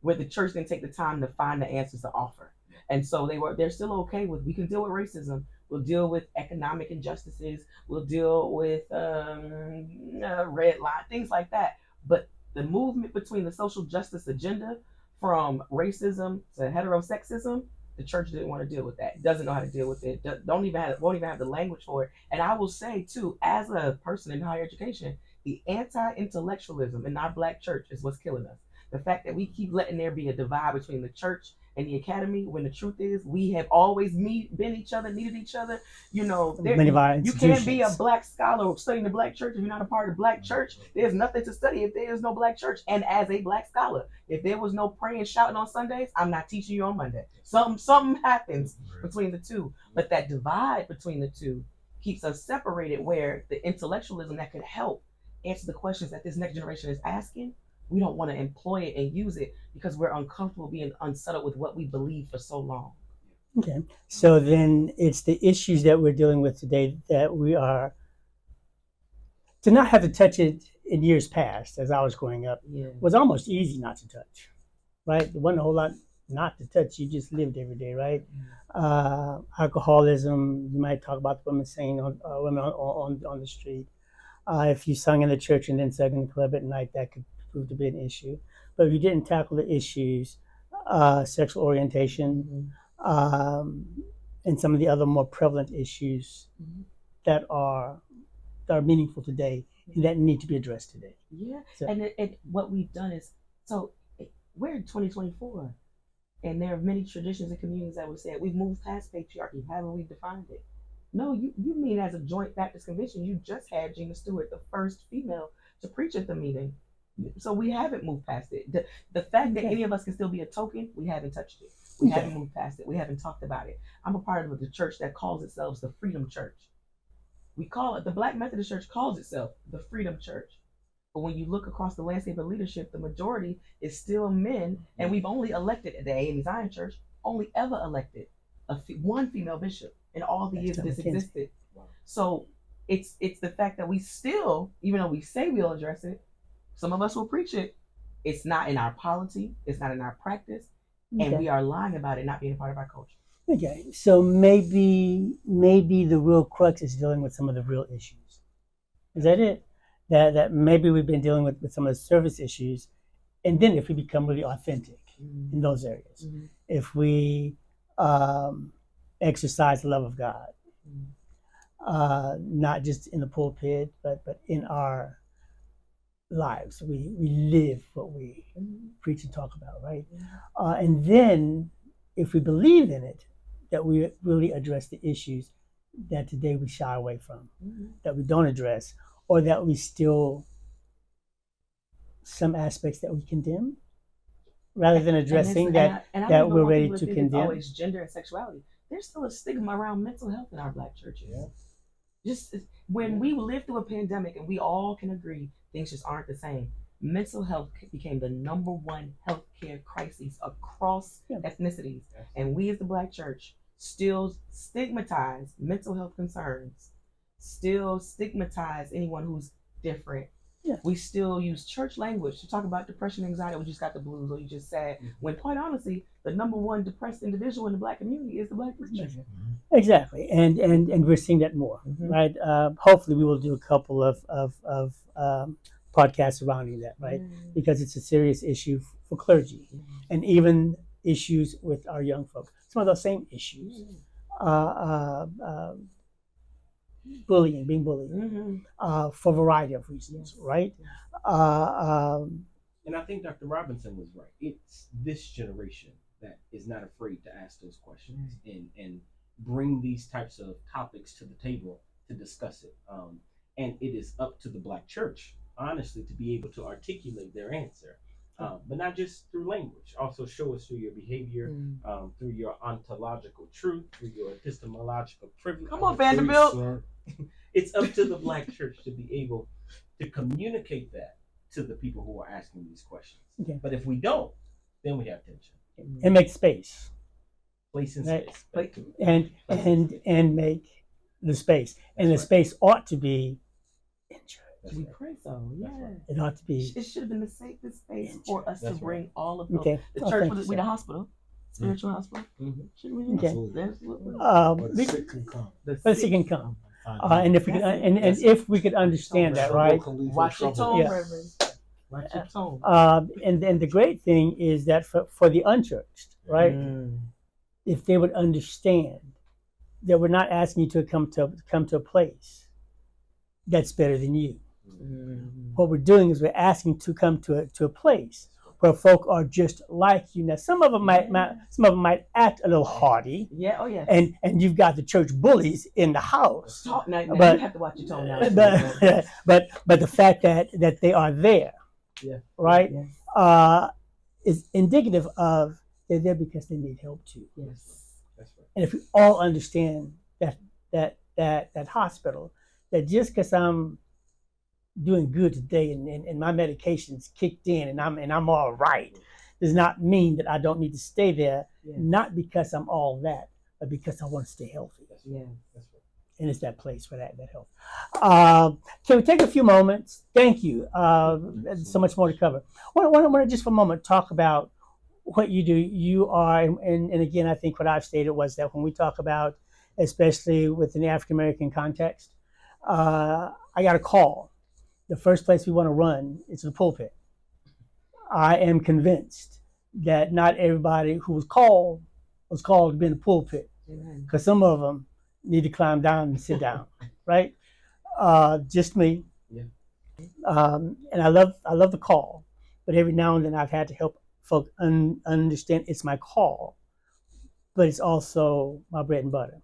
where the church didn't take the time to find the answers to offer. And so they're still okay with, we can deal with racism, we'll deal with economic injustices, we'll deal with red line, things like that. But the movement between the social justice agenda from racism to heterosexism, the church didn't want to deal with that. Doesn't know how to deal with it. Won't even have the language for it. And I will say too, as a person in higher education, the anti-intellectualism in our Black church is what's killing us. The fact that we keep letting there be a divide between the church and the academy, when the truth is we have always been each other, needed each other. You know, you can't be a Black scholar studying the Black church if you're not a part of the Black church. There's nothing to study if there is no Black church. And as a Black scholar, if there was no praying, shouting on Sundays, I'm not teaching you on Monday. Something happens between the two. But that divide between the two keeps us separated, where the intellectualism that could help answer the questions that this next generation is asking, we don't want to employ it and use it because we're uncomfortable being unsettled with what we believe for so long. Okay. So then it's the issues that we're dealing with today that we are, to not have to touch it in years past, as I was growing up, was almost easy not to touch, right? There wasn't a whole lot not to touch. You just lived every day, right? Alcoholism, you might talk about the women saying women on the street. If you sung in the church and then sung in the club at night, that could prove to be an issue. But if you didn't tackle the issues, sexual orientation, and some of the other more prevalent issues that are meaningful today and that need to be addressed today. Yeah, so, and what we've done is, so we're in 2024, and there are many traditions and communities that would say we've moved past patriarchy. Haven't we defined it? No, you mean as a joint Baptist convention, you just had Gina Stewart, the first female to preach at the meeting. So we haven't moved past it. The fact that any of us can still be a token, we haven't touched it. We haven't moved past it. We haven't talked about it. I'm a part of the church that calls itself the Freedom Church. We call it, the Black Methodist Church calls itself the Freedom Church. But when you look across the landscape of leadership, the majority is still men, and we've only elected at the A&E Zion Church, only ever elected one female bishop in all the years this existed. Wow. So it's the fact that we still, even though we say we'll address it, some of us will preach it. It's not in our polity. It's not in our practice. And we are lying about it not being a part of our culture. Okay, so maybe the real crux is dealing with some of the real issues. Is that it? That maybe we've been dealing with some of the service issues, and then if we become really authentic in those areas, if we exercise the love of God, not just in the pulpit, but in our lives, we live what we preach and talk about, right? And then if we believe in it, that we really address the issues that today we shy away from, that we don't address, or that we still, some aspects that we condemn, rather than addressing that we're ready to condemn. It's always gender and sexuality. There's still a stigma around mental health in our Black churches. Yeah. Just when we lived through a pandemic, and we all can agree things just aren't the same. Mental health became the number one healthcare crisis across ethnicities. Yes. And we as the Black church still stigmatize mental health concerns, still stigmatize anyone who's different. Yeah. We still use church language to talk about depression, anxiety, or just got the blues, or you just sad. When quite honestly, the number one depressed individual in the Black community is the Black preacher. Exactly, and we're seeing that more, right? Hopefully, we will do a couple of podcasts surrounding that, right? Because it's a serious issue for clergy, and even issues with our young folk. Some of those same issues. Bullying, being bullied, for a variety of reasons, right? And I think Dr. Robinson was right. It's this generation that is not afraid to ask those questions and bring these types of topics to the table to discuss it. And it is up to the Black church, honestly, to be able to articulate their answer. But not just through language. Also show us through your behavior, through your ontological truth, through your epistemological privilege. Come on, Vanderbilt. It's up to the Black church to be able to communicate that to the people who are asking these questions. Okay. But if we don't, then we have tension. And make space. Place and Right. space. And make the space. And the space ought to be in church. We pray so. Yeah. right. It ought to be. It should have been the safest space for us to That's bring all of the Okay. The Oh, church thank was you, we sir. the hospital, spiritual hospital. Should we? Okay. That's But the sick can come. But it can come. Find And if we could, and if we could understand that, right? Trouble can lead to Watch your trouble. tone, Yeah. Reverend. Watch your tone. And the great thing is that for the unchurched, right? If they would understand that we're not asking you to come to a place that's better than you. What we're doing is we're asking to come to a place where folk are just like you. Now, some of them might act a little haughty, Yeah. Oh yeah. and you've got the church bullies in the house. Talk now. But- You have to watch your tone now. But the fact that they are there, Yeah. right, Yes. is indicative of they're there because they need help too. Yes. That's right. And if we all understand that hospital, that just because I'm doing good today and my medication's kicked in and I'm all right, does not mean that I don't need to stay there. Yeah. Not because I'm all that, but because I want to stay healthy. Yeah. That's right. And it's that place for that health. Can we take a few moments? Thank you. So much more to cover. I want to just for a moment talk about what you do. You are, and again, I think what I've stated was that when we talk about, especially within the African American context, I got a call. The first place we want to run is the pulpit. I am convinced that not everybody who was called to be in the pulpit, Amen. because some of them need to climb down and sit down, right? Just me. Yeah. And I love the call, but every now and then I've had to help folk understand it's my call, but it's also my bread and butter,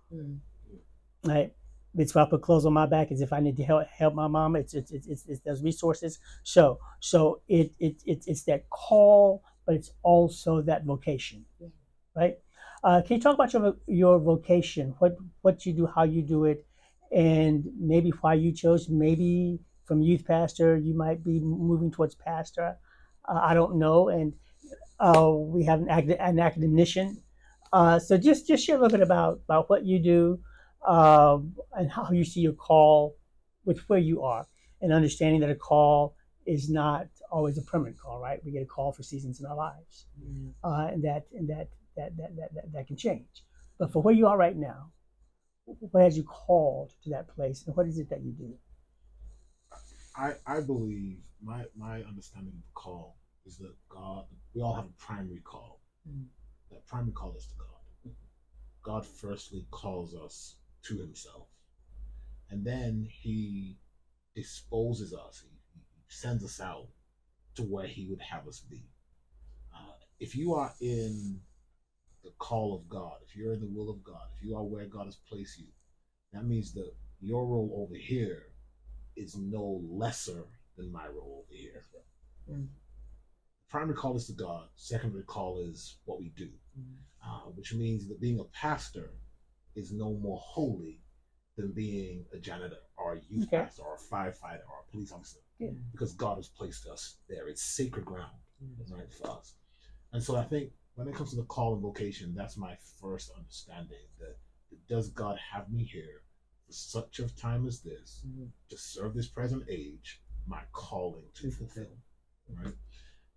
right? It's why I put clothes on my back as if I need to help my mom. It's those resources. So it's that call, but it's also that vocation, right? Can you talk about your vocation? What you do, how you do it, and maybe why you chose? Maybe from youth pastor you might be moving towards pastor. I don't know. And we have an academician. So just share a little bit about what you do. And how you see your call with where you are, and understanding that a call is not always a permanent call, right? We get a call for seasons in our lives, and that can change. But for where you are right now, what has you called to that place, and what is it that you do? I believe my understanding of the call is that God, we all have a primary call. That primary call is to God. God firstly calls us to himself, and then he disposes us, he sends us out to where he would have us be. If you are in the call of God, if you're in the will of God, if you are where God has placed you, that means that your role over here is no lesser than my role over here. Primary call is to God, secondary call is what we do, which means that being a pastor is no more holy than being a janitor or a youth pastor or a firefighter or a police officer, because God has placed us there. It's sacred ground, right, for us. And so I think when it comes to the call and vocation, that's my first understanding, that does God have me here for such a time as this to serve this present age, my calling to fulfill, right?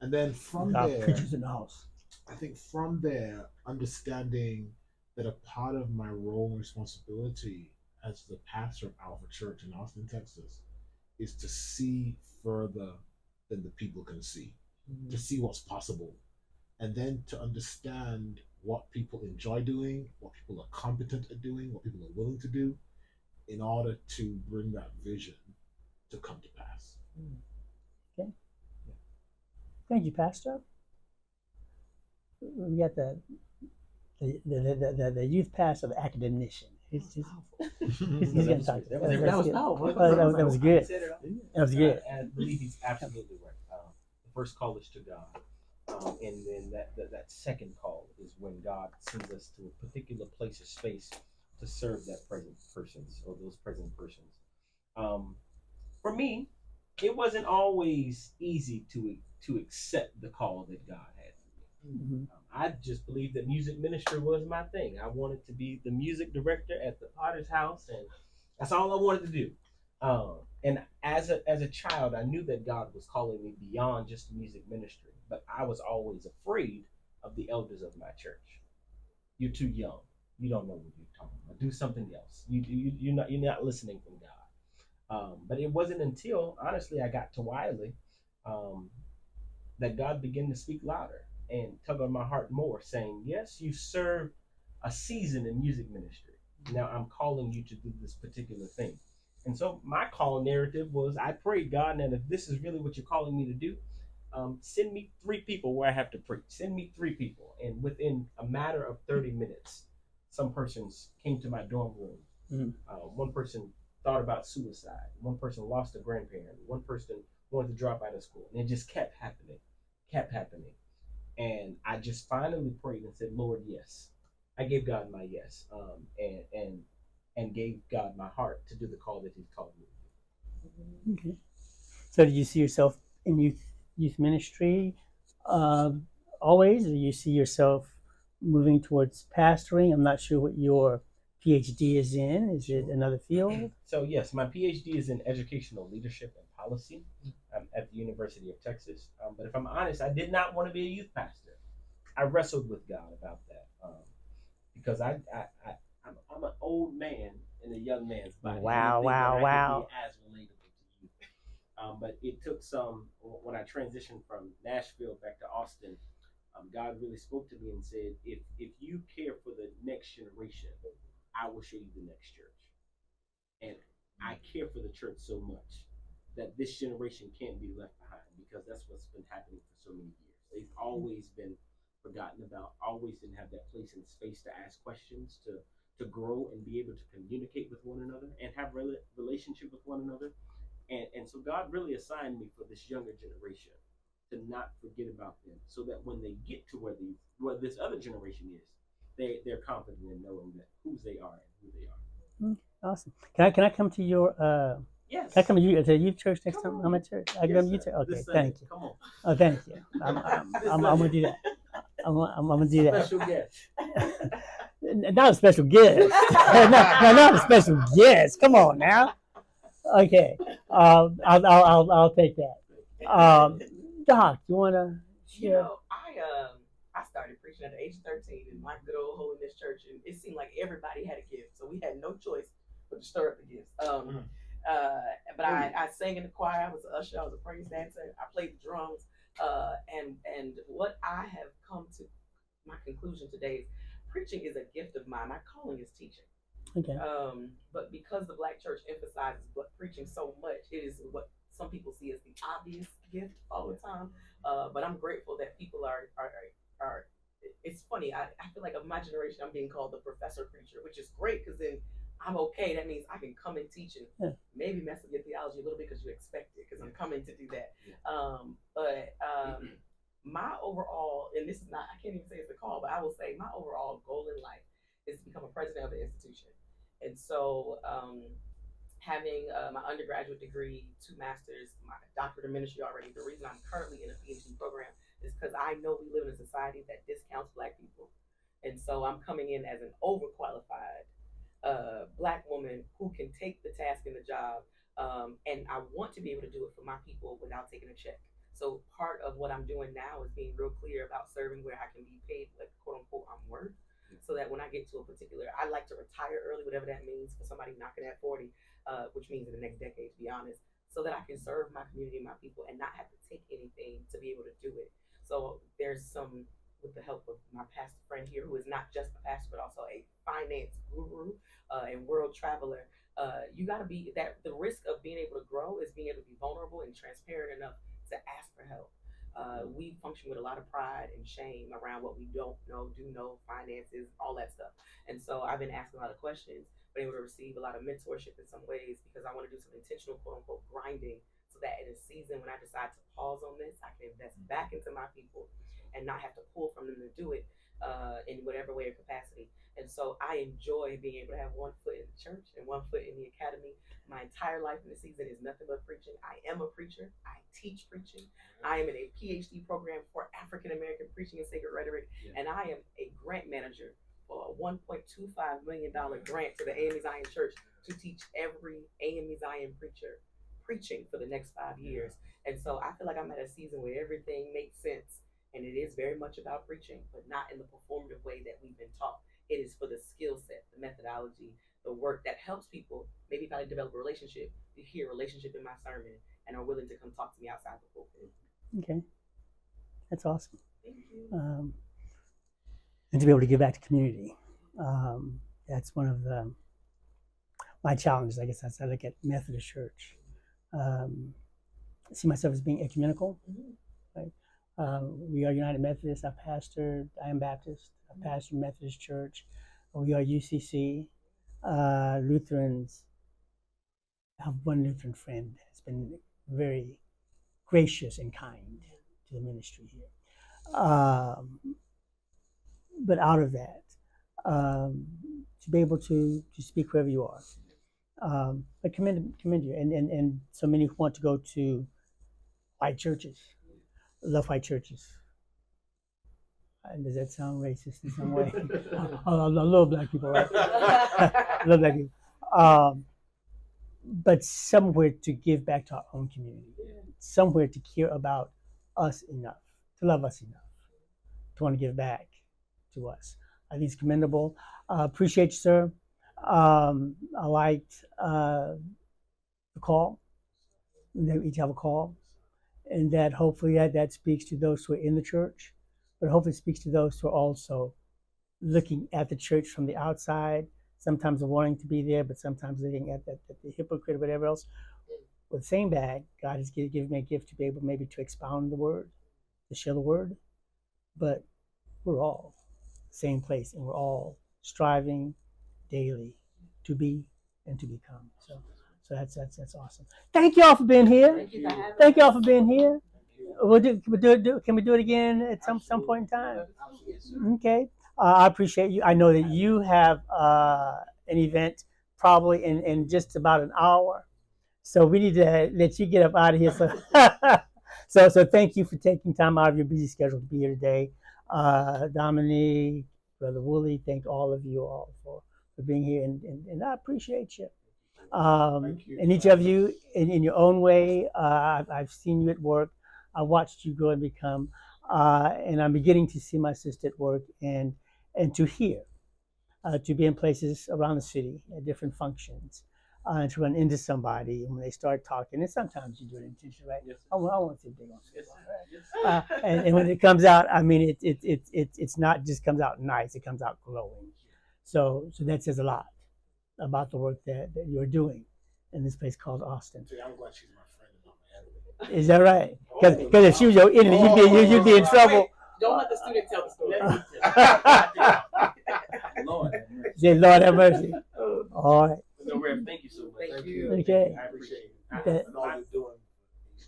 And then from there, preachers in the house. I think from there, understanding that a part of my role and responsibility as the pastor of Alpha Church in Austin, Texas, is to see further than the people can see, to see what's possible, and then to understand what people enjoy doing, what people are competent at doing, what people are willing to do, in order to bring that vision to come to pass. Okay. Thank you, Pastor. We got the youth pastor, the academician. He's gonna talk. That was powerful. That was good. That was good. I believe he's absolutely right. first call is to God. And then that second call is when God sends us to a particular place or space to serve that present persons or those present persons. For me, it wasn't always easy to accept the call that God had for me. Mm-hmm. I just believed that music ministry was my thing. I wanted to be the music director at the Potter's House, and that's all I wanted to do. And as a child, I knew that God was calling me beyond just music ministry, but I was always afraid of the elders of my church. You're too young. You don't know what you're talking about. Do something else. You're not listening from God. But it wasn't until honestly I got to Wiley that God began to speak louder and tug on my heart more, saying, "Yes, you served a season in music ministry. Now I'm calling you to do this particular thing." And so my call narrative was, I prayed, God, and if this is really what you're calling me to do, send me 3 people where I have to preach. Send me 3 people. And within a matter of 30 minutes, some persons came to my dorm room. Mm-hmm. One person thought about suicide. One person lost a grandparent. One person wanted to drop out of school. And it just kept happening. And I just finally prayed and said, Lord, yes. I gave God my yes. And gave God my heart to do the call that He's called me to do. Okay. So did you see yourself in youth ministry always, or do you see yourself moving towards pastoring? I'm not sure what your PhD is in. Is it another field? So yes, my PhD is in educational leadership and policy at the University of Texas. But if I'm honest, I did not want to be a youth pastor. I wrestled with God about that because I'm an old man in a young man's body. Wow. As relatable to youth. But it took when I transitioned from Nashville back to Austin, God really spoke to me and said, if you care for the next generation, I will show you the next church. And I care for the church so much that this generation can't be left behind, because that's what's been happening for so many years. They've always been forgotten about, always didn't have that place and space to ask questions, to grow and be able to communicate with one another and have relationship with one another. And so God really assigned me for this younger generation to not forget about them, so that when they get to where this other generation is, they're confident in knowing that whose they are and who they are. Awesome. Can I come to your yes? Can I come to youth church next time I'm at church? I can come to youth church. Okay, thank you. Come on. Oh, thank you. I'm gonna do that. I'm gonna do that. Special guest. Not a special guest. no, not a special guest. Come on now. Okay. I'll take that. Doc, you wanna share? I started preaching at the age of 13 in my good old holiness church, and it seemed like everybody had a gift, so we had no choice but to stir up the gifts. But I sang in the choir. I was an usher. I was a praise dancer. I played the drums. And what I have come to my conclusion today is preaching is a gift of mine. My calling is teaching. Okay. But because the Black church emphasizes preaching so much, it is what some people see as the obvious gift all the time. But I'm grateful that people are. It's funny. I feel like of my generation, I'm being called the professor preacher, which is great, because then I'm okay. That means I can come and teach and maybe mess with your theology a little bit because you expect it, because I'm coming to do that. My overall, and this is not, I can't even say it's the call, but I will say my overall goal in life is to become a president of the institution. And so having my undergraduate degree, 2 masters, my doctorate in ministry already, the reason I'm currently in a PhD program is because I know we live in a society that discounts Black people. And so I'm coming in as an overqualified Black woman who can take the task and the job. And I want to be able to do it for my people without taking a check. So part of what I'm doing now is being real clear about serving where I can be paid, like, quote unquote, I'm worth. So that when I get to a particular, I like to retire early, whatever that means for somebody knocking at 40, which means in the next decade, to be honest, so that I can serve my community and my people and not have to take anything to be able to do it. So there's some, with the help of my pastor friend here, who is not just a pastor, but also a finance guru and world traveler. You got to be that the risk of being able to grow is being able to be vulnerable and transparent enough to ask for help. We function with a lot of pride and shame around what we don't know, finances, all that stuff. And so I've been asking a lot of questions, been able to receive a lot of mentorship in some ways, because I want to do some intentional, quote unquote, grinding so that in a season when I decide to pause on this, I can invest back into my people and not have to pull from them to do it in whatever way or capacity. And so I enjoy being able to have one foot in the church and one foot in the academy. My entire life in the season is nothing but preaching. I am a preacher. I teach preaching. I am in a PhD program for African American preaching and sacred rhetoric, and I am a grant manager for a $1.25 million grant to the AME Zion Church to teach every AME Zion preacher preaching for the next 5 years. And so I feel like I'm at a season where everything makes sense, and it is very much about preaching, but not in the performative way that we've been taught. It is for the skill set, the methodology, the work that helps people, maybe if I develop a relationship, to hear relationship in my sermon and are willing to come talk to me outside the pulpit. Okay. That's awesome. Thank you. And to be able to give back to community. That's one of my challenges, I guess, as I look at Methodist Church. I see myself as being ecumenical. Right? We are United Methodist. I am Baptist. I pastor Methodist Church. We are UCC. Lutherans. I have one Lutheran friend that's been very gracious and kind to the ministry here. But out of that, to be able to speak wherever you are, but commend you, and so many who want to go to white churches, love white churches. Does that sound racist in some way? I love black people, right? I love black people. But somewhere to give back to our own community, somewhere to care about us enough, to love us enough, to want to give back to us. I think it's commendable. Appreciate you, sir. I liked the call. They each have a call, and that hopefully that speaks to those who are in the church, but hopefully speaks to those who are also looking at the church from the outside, sometimes wanting to be there, but sometimes looking at the hypocrite or whatever else. With the same bag, God has given me a gift to be able maybe to expound the word, to share the word, but we're all the same place, and we're all striving daily to be and to become. So that's awesome. Thank you all for being here. Thank you all for being here. Can we do it again at some point in time? Okay. I appreciate you. I know that you have an event probably in just about an hour, so we need to let you get up out of here. So thank you for taking time out of your busy schedule to be here today. Dominique, Brother Wooley, thank all of you all for being here, and I appreciate you. And each of you in your own way. I've seen you at work. I watched you grow and become, and I'm beginning to see my sister at work and to hear, to be in places around the city at different functions, and to run into somebody when they start talking. And sometimes you do it intentionally, right? Yes. I want to dig on something, right? And when it comes out, I mean, it's not just comes out nice; it comes out glowing. So that says a lot about the work that you're doing in this place called Austin. I'm glad she's my friend and not my enemy. Is that right? Because if she was your enemy, you'd be in trouble. Don't let the student tell the story. Lord. Say, Lord have mercy. All right. So, Rev, thank you so much. Thank you. Okay. I appreciate it. And all you're doing.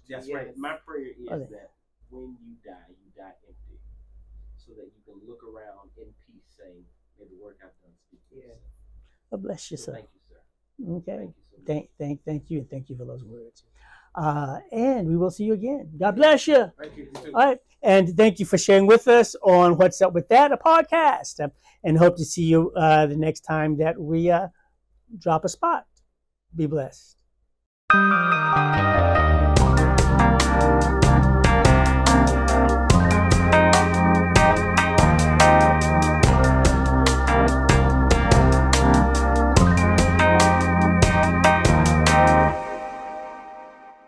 That's right. My prayer is Okay. that when you die empty, so that you can look around in peace, saying, "May the work I've done speak for itself." God bless you, So sir. thank you, sir. Okay. Thank you so much. Thank you, and thank you for those words. And we will see you again. God bless you. Thank you. All right. And thank you for sharing with us on What's Up With That, a podcast. And hope to see you the next time that we drop a spot. Be blessed.